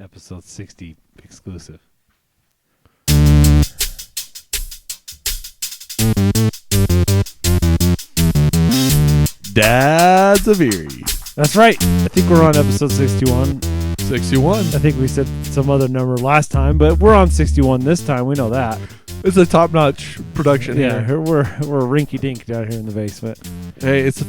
Episode 60 exclusive. Dads of Erie. That's right. I think we're on episode 61. 61. I think we said some other number last time, but we're on 61 this time. We know that. It's a top-notch production Yeah, here. we're rinky-dink down here in the basement. Hey, it's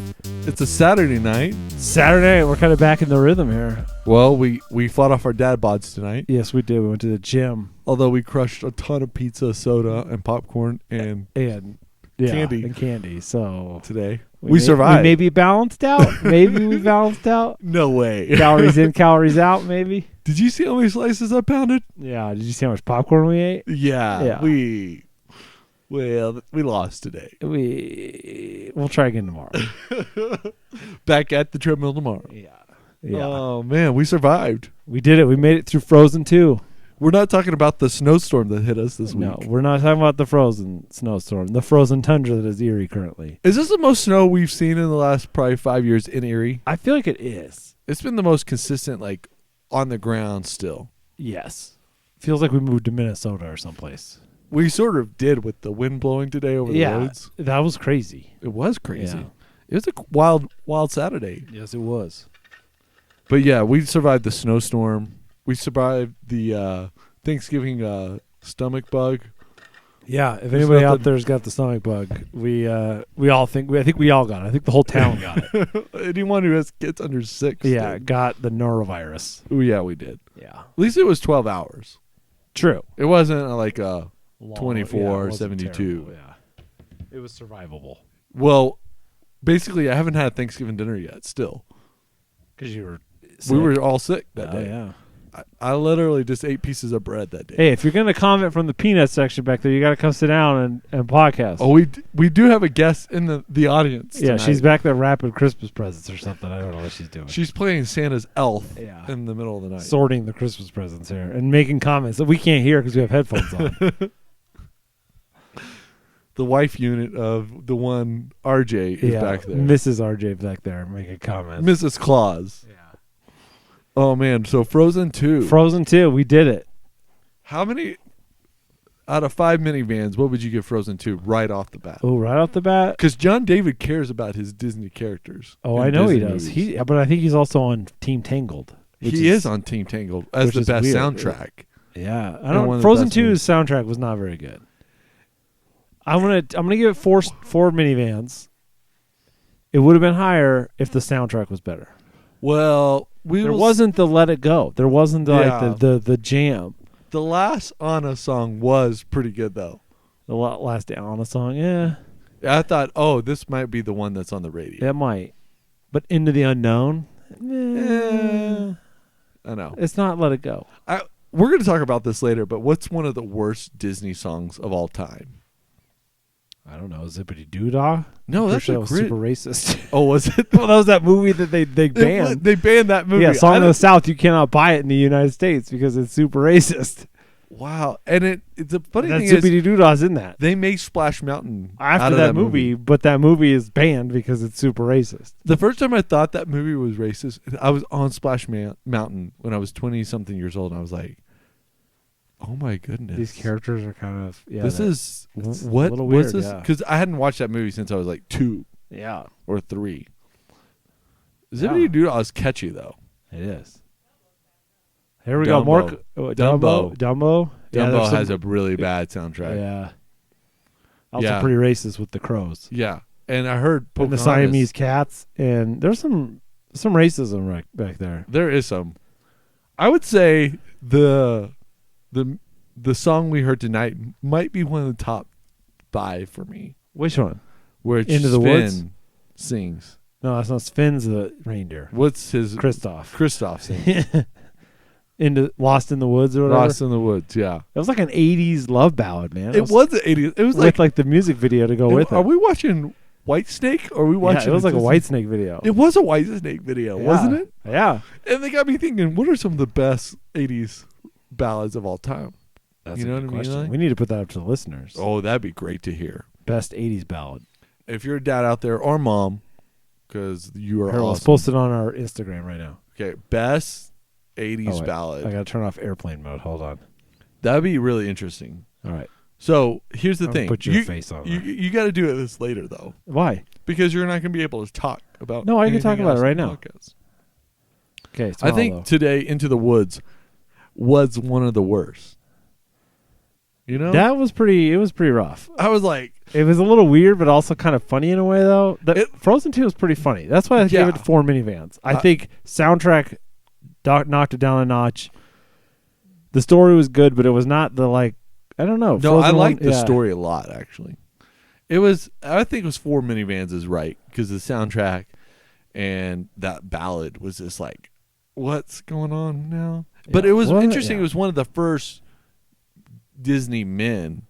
a Saturday night. Saturday, we're kind of back in the rhythm here. Well, we fought off our dad bods tonight. Yes, we did. We went to the gym. Although we crushed a ton of pizza, soda, and popcorn and candy. And candy. So today. We survived. We maybe balanced out. Maybe we balanced out. No way. Calories in, calories out, maybe. Did you see how many slices I pounded? Yeah. Did you see how much popcorn we ate? Yeah. We lost today. We'll try again tomorrow. Back at the treadmill tomorrow. Yeah. Oh, man. We survived. We did it. We made it through Frozen 2. We're not talking about the snowstorm that hit us this week. No, we're not talking about the frozen snowstorm. The frozen tundra that is Erie currently. Is this the most snow we've seen in the last probably 5 years in Erie? I feel like it is. It's been the most consistent, like, on the ground still. Yes. Feels like we moved to Minnesota or someplace. We sort of did with the wind blowing today over the roads. That was crazy. It was crazy. Yeah. It was a wild Saturday. Yes, it was. But yeah, we survived the snowstorm. We survived the Thanksgiving stomach bug. Yeah, if anybody out there's got the stomach bug, I think we all got it. I think the whole town got it. Anyone who has kids under 6. Got the norovirus. Oh, yeah, we did. Yeah. At least it was 12 hours. True. It wasn't like a Long, 24 it or wasn't 72. terrible, yeah. It was survivable. Well, basically, I haven't had Thanksgiving dinner yet still. Because you were sick. We were all sick that day. Yeah. I literally just ate pieces of bread that day. Hey, if you're going to comment from the peanut section back there, you got to come sit down and podcast. Oh, we do have a guest in the audience Yeah, tonight. she's back there wrapping Christmas presents or something. I don't know what she's doing. She's playing Santa's elf Yeah. in the middle of the night. Sorting the Christmas presents here and making comments that we can't hear because we have headphones on. The wife unit of the one R.J. is back there. Mrs. R.J. back there making comments. Mrs. Claus. Yeah. Oh, man. So Frozen 2. Frozen 2, we did it. How many out of 5 minivans, what would you give Frozen 2 right off the bat? Oh, right off the bat? Because John David cares about his Disney characters. Oh, I know he does. But I think he's also on Team Tangled. He is on Team Tangled as the best weird. soundtrack. Yeah. Frozen 2's soundtrack was not very good. I'm gonna give it four minivans. It would have been higher if the soundtrack was better. Well, there wasn't the Let It Go. There wasn't the jam. The last Anna song was pretty good though. The last Anna song, yeah. I thought, oh, this might be the one that's on the radio. It might, but Into the Unknown. I know it's not Let It Go. We're going to talk about this later, but what's one of the worst Disney songs of all time? I don't know. Zippity Doo Dah? No, that's was super racist. Oh, was it? Well, that was that movie that they banned. They banned that movie. Yeah, Song of the South. You cannot buy it in the United States because it's super racist. Wow, and it's a funny thing Zippity Doo Dah's in that. They made Splash Mountain after out of that movie, but that movie is banned because it's super racist. The first time I thought that movie was racist, I was on Splash Mountain when I was 20-something years old, and I was like, oh my goodness. These characters are kind of this is what was this? Because I hadn't watched that movie since I was like 2 or 3. Zippity Doo Dah is catchy though. It is. Here we go. More Dumbo. Dumbo has a really bad soundtrack. Yeah. Also pretty racist with the crows. Yeah. And I heard and the Siamese cats, and there's some racism right back there. There is some. I would say the song we heard tonight might be one of the top 5 for me. Which one? Where Into the Woods sings. No, that's not Sven's the reindeer. What's his Kristoff sings. Into Lost in the Woods or whatever. Lost in the Woods, yeah. It was like an 80s love ballad, man. It was the 80s. It was like the music video to go with it. Are we watching Whitesnake or are we watching? Yeah, it was like a Whitesnake video. It was a Whitesnake video, wasn't it? Yeah. And they got me thinking, what are some of the best 80s ballads of all time? That's a good question. Like? We need to put that up to the listeners. Oh, that'd be great to hear. Best 80s ballad. If you're a dad out there or mom, because you are awesome. Let's post it on our Instagram right now. Okay, best '80s ballad. I gotta turn off airplane mode. Hold on. That'd be really interesting. All right. So here's the thing. Put your face on You, it. you got to do it this later though, Why? because you're not going to be able to talk about. No, I can talk anything about else it right in the now. podcast. Okay. I think today Into the Woods was one of the worst. You know, that was pretty. It was pretty rough. I was like, It was a little weird, but also kind of funny in a way, though. Frozen 2 was pretty funny. That's why I gave it 4 minivans. I think soundtrack knocked it down a notch. The story was good, but it was not the I don't know. no, I liked the yeah. story a lot actually. It was, I think it was 4 minivans is right because the soundtrack and that ballad was just like, what's going on now? But Yeah. it was Well, interesting. yeah. It was one of the first Disney men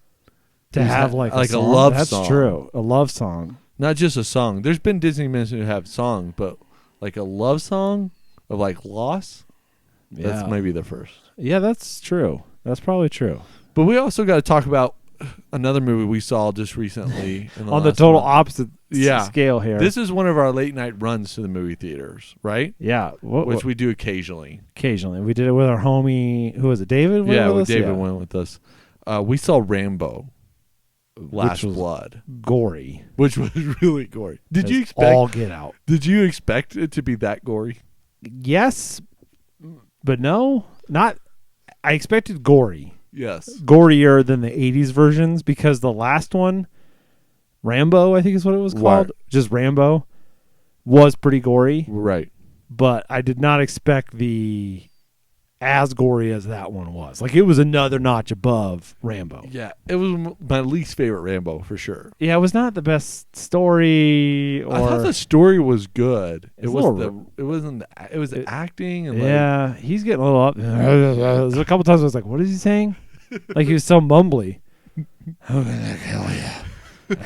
To who's have had, like a song. love That's song. true. A love song. Not just a song. There's been Disney men who have songs, but like a love song of like loss. Yeah. That's maybe the first. Yeah, that's true. That's probably true. But we also got to talk about another movie we saw just recently. In On the last total month. opposite Yeah. scale here. This is one of our late night runs to the movie theaters, right? yeah. Which we do occasionally. occasionally. We did it with our homie, who was it, David? Yeah, with us? David Yeah. went with us. We saw Rambo, Last was Blood, Gory. which was really gory. Did you As expect? all get out? Did you expect it to be that gory? Yes, but no. Not. I expected gory. Yes. Gorier than the 80s versions because the last one, Rambo, I think is what it was called. Right. Just Rambo, was pretty gory, Right. but I did not expect the as gory as that one was. Like, it was another notch above Rambo. Yeah, it was my least favorite Rambo for sure. Yeah, it was not the best story. Or I thought the story was good. It's It a was little- it wasn't the, it was the acting and yeah, he's getting a little up. There's a couple times I was like, "What is he saying?" Like he was so mumbly. I'm gonna kill you.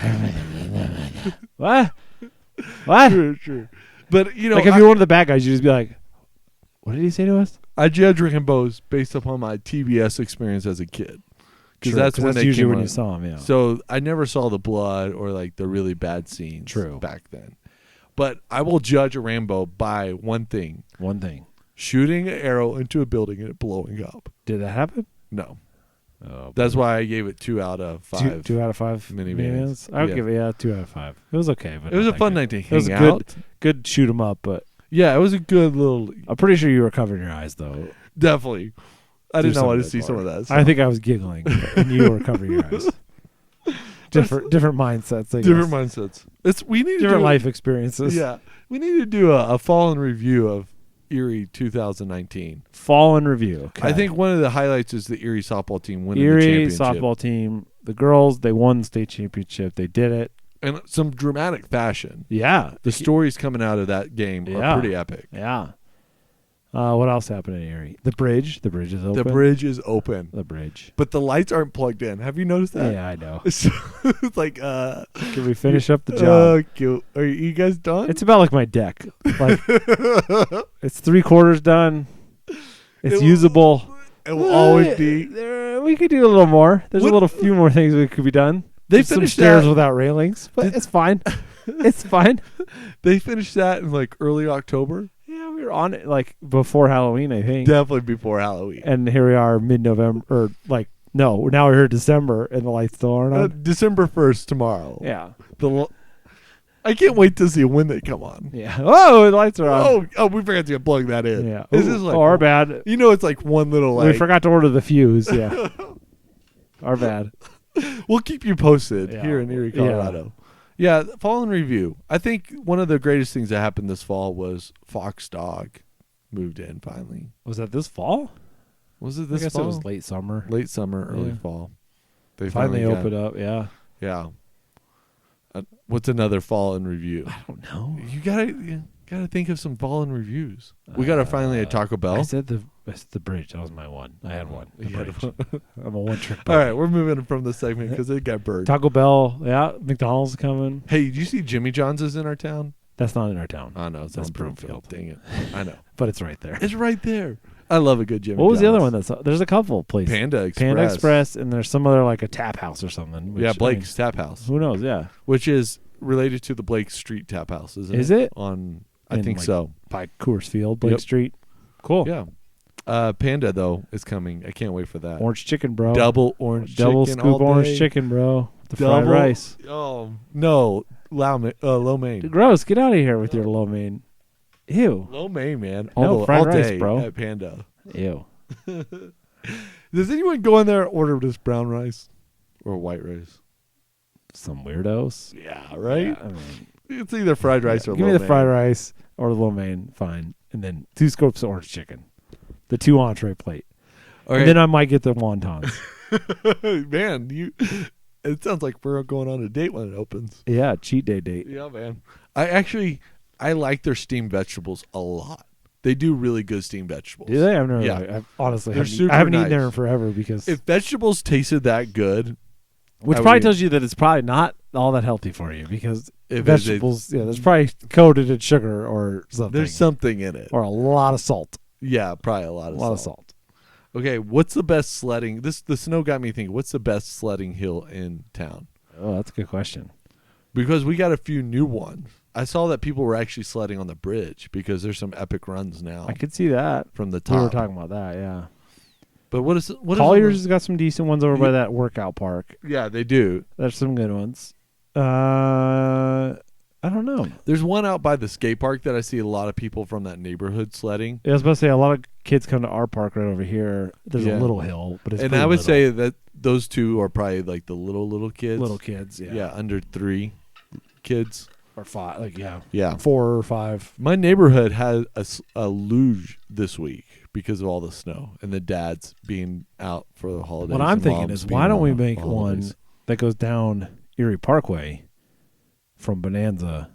What? What? Sure. But you know, Like if you're one of the bad guys, you just be like, "What did he say to us?" I judge Rambo's based upon my TBS experience as a kid, because True, that's when they usually came when on. you saw him. Yeah. So I never saw the blood or like the really bad scenes. True. Back then, but I will judge a Rambo by one thing: One thing. shooting an arrow into a building and it blowing up. Did that happen? No, Oh, that's why I gave it 2 out of 5. Two out of 5 minivans. I would Yeah. give it 2 out of 5. It was okay, but It was not a that fun good. night to It was hang a out. good shoot 'em up, but Yeah, it was a good little. I'm pretty sure you were covering your eyes though. Definitely, I did Do not want to some see of that some of part. that. stuff. I think I was giggling, and you were covering your eyes. Different mindsets. I different guess. mindsets. We need to Different do, life experiences. Yeah, we need to do a fall in review of Erie 2019. Fall in review. Okay. I think one of the highlights is the Erie softball team winning the Erie championship. softball team, the girls, they won the state championship. They did it. And some dramatic fashion. Yeah. The stories coming out of that game Yeah. are pretty epic. Yeah. What else happened in Erie? The bridge. The bridge is open. The bridge is open, The bridge. but the lights aren't plugged in. Have you noticed that? Yeah, I know. It's like, Can we finish up the job? cute. Are you guys done? It's about like my deck. Like it's 3/4 done. It's It will- usable. It will always be. We could do a little more. There's What- a little few more things that could be done. They There's some finished stairs that. without railings, but it's fine. It's fine. They finished that in like early October. Yeah, we were on it like before Halloween, I think. Definitely before Halloween. And here we are, mid-November, or like no, now we're here December, and the lights still aren't on. December 1st tomorrow. Yeah, I can't wait to see when they come on. yeah. Oh, the lights are on. Oh, we forgot to plug that in. yeah. This Ooh, is like our bad. You know, it's like one little We like. forgot to order the fuse. Yeah, our bad. We'll keep you posted Yeah. here in Erie, Yeah. Colorado. Yeah, fall in review. I think one of the greatest things that happened this fall was Fox Dog moved in finally. Was that this fall? Was it I this guess fall? it was late summer. Late summer, early Yeah. fall. They Finally got- opened up. Yeah. Yeah. What's another fall in review? I don't know. You gotta think of some fall in reviews. We gotta finally at Taco Bell. I said the bridge. That was my one. I had one. The You had bridge. I'm a one-trick All pony. right, we're moving from the segment because it got burned. Taco Bell. Yeah. McDonald's is coming. Hey, did you see Jimmy John's is in our town? That's not in our town, Oh no, it's That's on Broomfield. Broomfield. Dang it! I know. but it's right there. It's right there. I love a good Jimmy. What was the other John's. one? There's a couple places. Panda Express. Panda Express, and there's some other like a tap house or something. Which, Yeah, I mean, Blake's Tap House, who knows? Yeah, which is related to the Blake Street Tap House, isn't it? Is it? On, I In, think like, so. by Coors Field, Blake Yep. Street. Cool. Yeah. Panda though is coming. I can't wait for that. Orange chicken, bro. Double orange Double chicken scoop all orange day. chicken, bro. The fried rice. Oh no, lo mein. Dude, gross. Get out of here with your lo mein. Ew. Lo mein, man. No, fried all rice, day bro. at Panda. Ew. Does anyone go in there and order this brown rice or white rice? Some weirdos. Yeah, right. Yeah, I mean, It's either fried rice or give me the fried rice or the lo mein. Fine. And then 2 scoops of orange chicken. The 2 entree plate. Okay. And then I might get the wontons. Man, it sounds like we're going on a date when it opens. Yeah, cheat day date. Yeah, man. I like their steamed vegetables a lot. They do really good steamed vegetables. Do they? I've never. Yeah. I've honestly, They're I haven't eaten super there nice. in forever because. If vegetables tasted that good, Which I probably would- tells you that it's probably not all that healthy for you because If vegetables, that's probably coated in sugar or something. there's something in it. or a lot of salt. Yeah, probably a lot of salt. Okay, what's the best sledding? The snow got me thinking. What's the best sledding hill in town? Oh, that's a good question. Because we got a few new ones. I saw that people were actually sledding on the bridge because there's some epic runs now I could see that. from the We were top. talking about that, yeah. But what is Collier's has got some decent ones over by that workout park. Yeah, they do. There's some good ones. I don't know. There's one out by the skate park that I see a lot of people from that neighborhood sledding. Yeah, I was about to say a lot of kids come to our park right over here. There's Yeah. a little hill, but it's And pretty I would little. say that those two are probably like the little kids. Little kids, yeah. Yeah, under 3 kids. Or 5, like, yeah. Yeah. 4 or 5. My neighborhood had a luge this week because of all the snow and the dads being out for the holidays. What I'm and thinking moms is, being why don't on we the make holidays. one that goes down Erie Parkway from Bonanza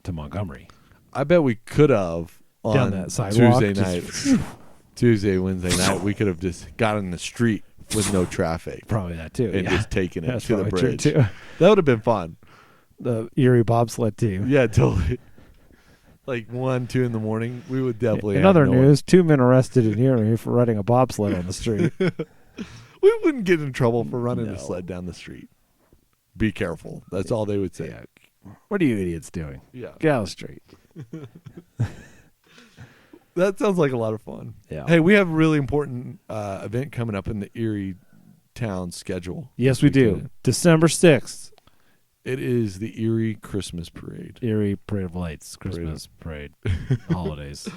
to Montgomery? I bet we could have on Down that sidewalk, Tuesday just- night. Tuesday, Wednesday night, we could have just got in the street with no traffic Probably that too. and Yeah. just taken it That's to the probably true, bridge. too. That would have been fun. The Erie bobsled team. Yeah, totally. Like 1, 2 in the morning, we would definitely. In have other no one. news, 2 men arrested in Erie for riding a bobsled on the street. We wouldn't get in trouble for running No. a sled down the street. Be careful. That's all they would say. Yeah. What are you idiots doing? Yeah. Get out of the street. That sounds like a lot of fun. Yeah. Hey, we have a really important event coming up in the Erie town schedule. Yes, we do. weekend. December 6th, It is the Erie Christmas Parade. Erie Parade of Lights, Christmas Parade, holidays.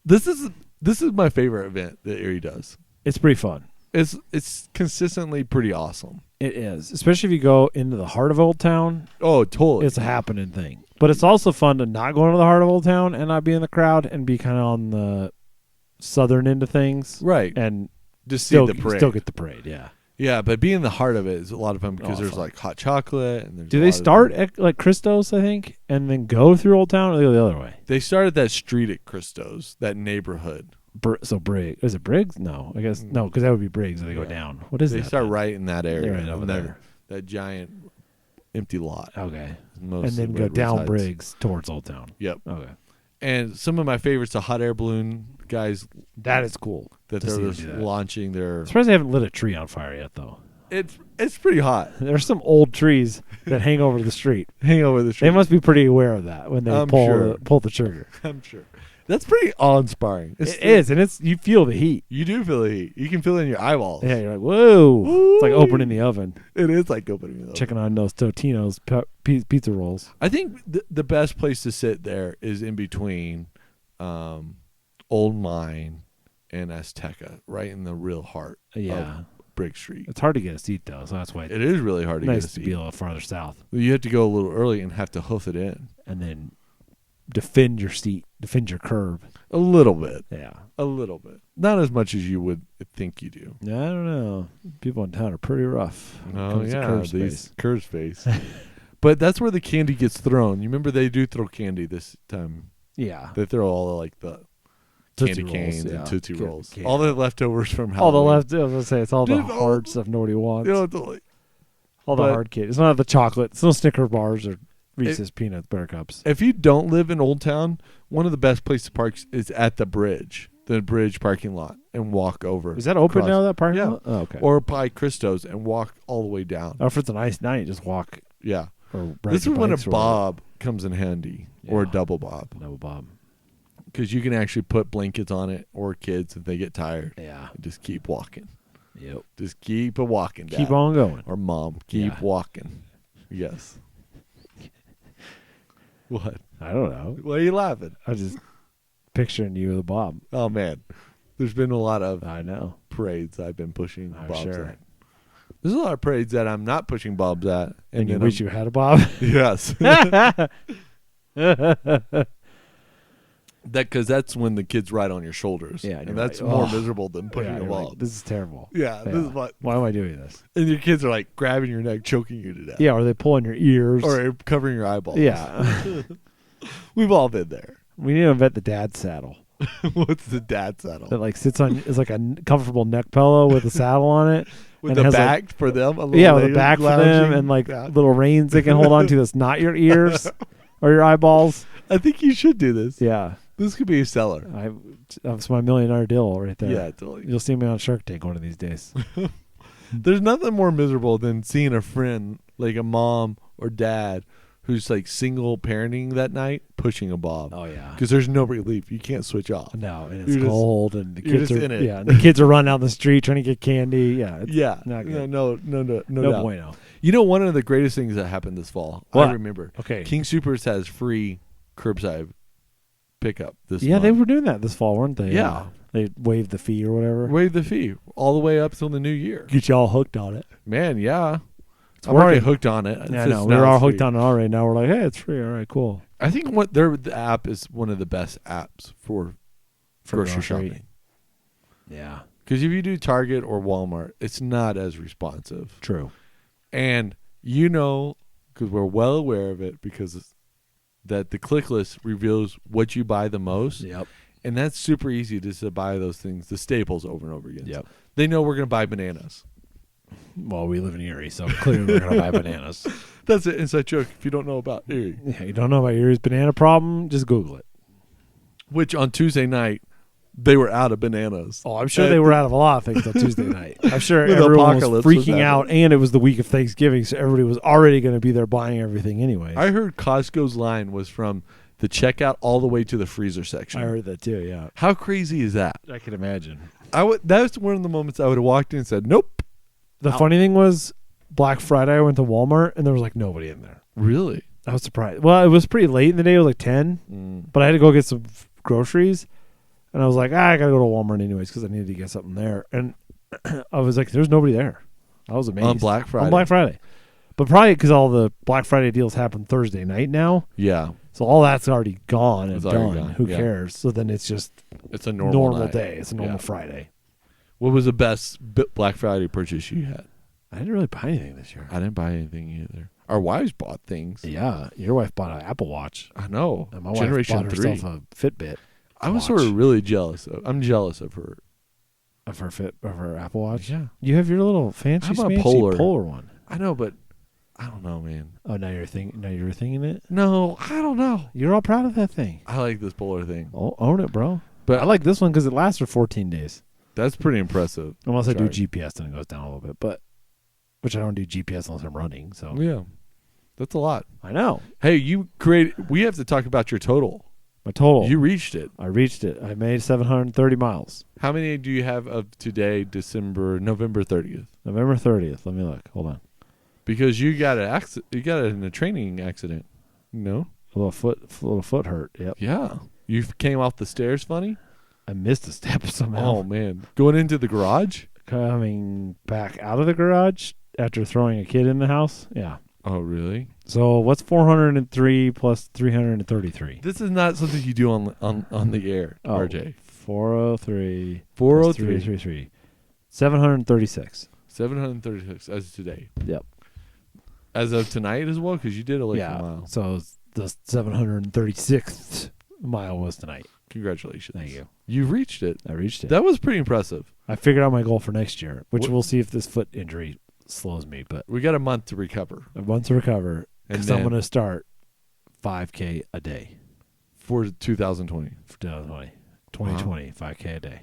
This is my favorite event that Erie does. It's pretty fun. It's consistently pretty awesome. It is, especially if you go into the heart of Old Town. Oh, totally. It's a happening thing. But it's also fun to not go into the heart of Old Town and not be in the crowd and be kind of on the southern end of things. right. And Just still, see the parade. still get the parade, yeah. Yeah, but being in the heart of it is a lot of fun because there's fun. like hot chocolate and there's Do a they lot of- start at like Christos, I think, and then go through Old Town, or they go the other way? They started that street at Christos, that neighborhood. So Briggs. Is it Briggs? No. I guess no, because that would be Briggs if they go Yeah. down. What is They that? start then? right in that area. Right over on that- there. That giant empty lot. Okay. Mostly And then where go it down resides. Briggs towards Old Town. Yep. Okay. And some of my favorites, the hot air balloon guys That is cool. that to they're see them just do that. launching their. I'm surprised they haven't lit a tree on fire yet, though. It's pretty hot. There's some old trees that hang over the street. Hang over the They street. must be pretty aware of that when they I'm pull sure. pull the trigger. I'm sure. That's pretty awe-inspiring. It is, and it's you feel the heat. You do feel the heat. You can feel it in your eyeballs. Yeah, you're like, whoa! It's like Woo-wee. opening the oven, It is like opening the checking on those Totino's pizza rolls. I think the best place to sit there is in between Old Mine and Azteca, right in the real heart Yeah, of Briggs Street. it's hard to get a seat though, so that's why It is really hard it's to nice get a to seat. be a little farther south, You have to go a little early and have to hoof it in. and then defend your seat, defend your curb. A little bit. Yeah, A little bit. Not as much as you would think you do. I don't know. People in town are pretty rough. when it Oh, comes to yeah. curb These space. curve space. But that's where the candy gets thrown. You remember they do throw candy this time. Yeah, They throw all like the Tootsie candy Rolls, canes yeah. and Tootsie Candy Rolls. cane. All the leftovers from all Halloween. the left. I was gonna say it's all the Dude, all- hard stuff nobody wants. You know, totally. all the but- hard candy. It's not the chocolate. It's no Snicker bars or Reese's peanut butter cups. If you don't live in Old Town, one of the best places to park is at the bridge parking lot, and walk over. Is that open across- now? That parking Yeah. lot? Oh, okay. Or by Christos and walk all the way down. Or if it's a nice night, just walk. Yeah. Or ride This is your when a bikes or bob comes in handy, or a Yeah. double bob. whatever. Double bob. Because you can actually put blankets on it, or kids if they get tired. Yeah. Just keep walking. Yep. Just keep a walking. Dad. Keep on going. Or mom, keep walking. Yes. What? I don't know. Why are you laughing? I was just picturing you with a bob. Oh man, there's been a lot of parades I've been pushing bobs at. There's a lot of parades that I'm not pushing bobs at, and you wish you had a bob. Yes. Because that's when the kids ride on your shoulders. Yeah, and that's more miserable than pushing a bob. Like, this is terrible. Yeah, this is what. Why am I doing this? And your kids are like grabbing your neck, choking you to death. Yeah, or they pulling your ears, or covering your eyeballs. Yeah, we've all been there. We need to invent the dad saddle. What's the dad saddle? That like sits on is like a comfortable neck pillow with a saddle on it. With the back like, for them. With a back for them and like little reins they can hold on to. That's not your ears or your eyeballs. I think you should do this. Yeah. This could be a seller. That's my $1 million deal right there. Yeah, totally. You'll see me on Shark Tank one of these days. There's nothing more miserable than seeing a friend, like a mom or dad, who's like single parenting that night, pushing a bob. Oh yeah. Because there's no relief. You can't switch off. No, and it's cold, and the kids are in it. Yeah, and the kids are running out the street trying to get candy. Yeah. Not good. No bueno. You know, one of the greatest things that happened this fall. What? I remember. Okay. King Soopers has free curbside pickup this Yeah, month. they were doing that this fall, weren't they? Yeah. They waived the fee or whatever. Waived the fee all the way up till the new year. Get you all hooked on it. Man, yeah. I'm already hooked on it. Yeah, no, we were all hooked on it already. Now we're like, hey, it's free. All right, cool. I think the app is one of the best apps for grocery shopping. Yeah. Because if you do Target or Walmart, it's not as responsive. True. And you know, because we're well aware of it, because that the click list reveals what you buy the most. Yep. And that's super easy just to buy those things, the staples over and over again. Yep. They know we're going to buy bananas. Well, we live in Erie, so clearly we're going to buy bananas. That's an inside joke if you don't know about Erie. Yeah, you don't know about Erie's banana problem, just Google it. Which on Tuesday night, they were out of bananas. Oh, I'm sure they were out of a lot of things on Tuesday night. I'm sure everyone was freaking out, and it was the week of Thanksgiving, so everybody was already going to be there buying everything anyway. I heard Costco's line was from the checkout all the way to the freezer section. I heard that too, yeah. How crazy is that? I can imagine. That's one of the moments I would have walked in and said, nope. The funny thing was, Black Friday, I went to Walmart, and there was like nobody in there. Really? I was surprised. Well, it was pretty late in the day. It was like 10, but I had to go get some groceries. And I was like, I got to go to Walmart anyways because I needed to get something there. And I was like, there's nobody there. I was amazed. On Black Friday. On Black Friday. But probably because all the Black Friday deals happen Thursday night now. Yeah. So all that's already gone and done. Gone. Who cares? So then it's just it's a normal day. It's a normal Friday. What was the best Black Friday purchase you had? I didn't really buy anything this year. I didn't buy anything either. Our wives bought things. Yeah. Your wife bought an Apple Watch. I know. And my Generation wife bought herself a Fitbit. I was sort of really jealous of. I'm jealous of her. Of her Apple Watch? Yeah. You have your little fancy polar one. I know, but I don't know, man. Oh, now you're thinking it? No, I don't know. You're all proud of that thing. I like this polar thing. Oh, own it, bro. But I like this one because it lasts for 14 days. That's pretty impressive. Unless I do GPS, then it goes down a little bit. Which I don't do GPS unless I'm running. So yeah, that's a lot. I know. Hey, we have to talk about your total. My total. You reached it. I reached it. I made 730 miles. How many do you have of today, November 30th? November 30th. Let me look. Hold on. Because you got in a training accident. No? A little foot hurt. Yep. Yeah. You came off the stairs funny? I missed a step somehow. Oh, man. Going into the garage? Coming back out of the garage after throwing a kid in the house? Yeah. Oh, really? So what's 403 plus 333? This is not something you do on the air, RJ. 403. 403. 736. 736 as of today. Yep. As of tonight as well, because you did a mile. So the 736th mile was tonight. Congratulations. Thank you. You reached it. I reached it. That was pretty impressive. I figured out my goal for next year, which we'll see if this foot injury slows me. But we got a month to recover. Because I'm going to start 5K a day. For 2020. For 2020. 2020, wow. 5K a day.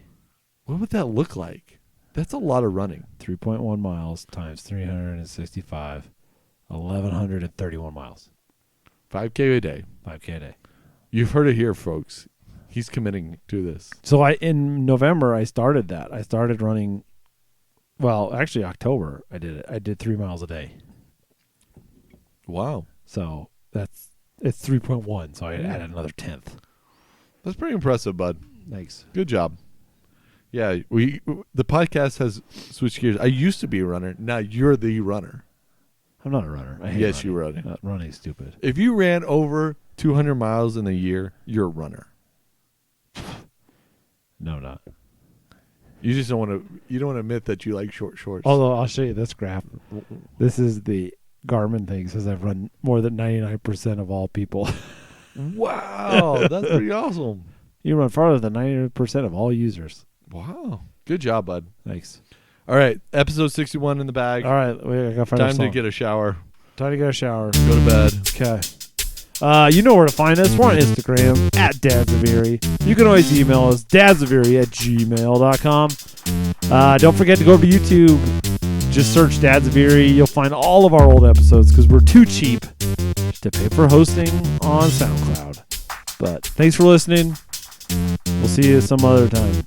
What would that look like? That's a lot of running. 3.1 miles times 365. 1,131 miles. 5K a day. 5K a day. You've heard it here, folks. He's committing to this. So in November I started that. I started running. Well, actually October I did it. I did 3 miles a day. Wow. So it's 3.1. So I added another 10th. That's pretty impressive, bud. Thanks. Good job. Yeah, the podcast has switched gears. I used to be a runner. Now you're the runner. I'm not a runner. I hate yes, running. you're running. Running's stupid. If you ran over 200 miles in a year, you're a runner. No, not. You just don't want to. You don't want to admit that you like short shorts. Although I'll show you this graph. This is the Garmin thing. Says I've run more than 99% of all people. Wow, that's pretty awesome. You run farther than 99% of all users. Wow, good job, bud. Thanks. All right, episode 61 in the bag. All right, we got time to get a shower. Time to get a shower. Go to bed. Okay. You know where to find us. We're on Instagram at Dads of Erie. You can always email us dadsoferie@gmail.com. Don't forget to go to YouTube. Just search Dads of Erie. You'll find all of our old episodes because we're too cheap to pay for hosting on SoundCloud. But thanks for listening. We'll see you some other time.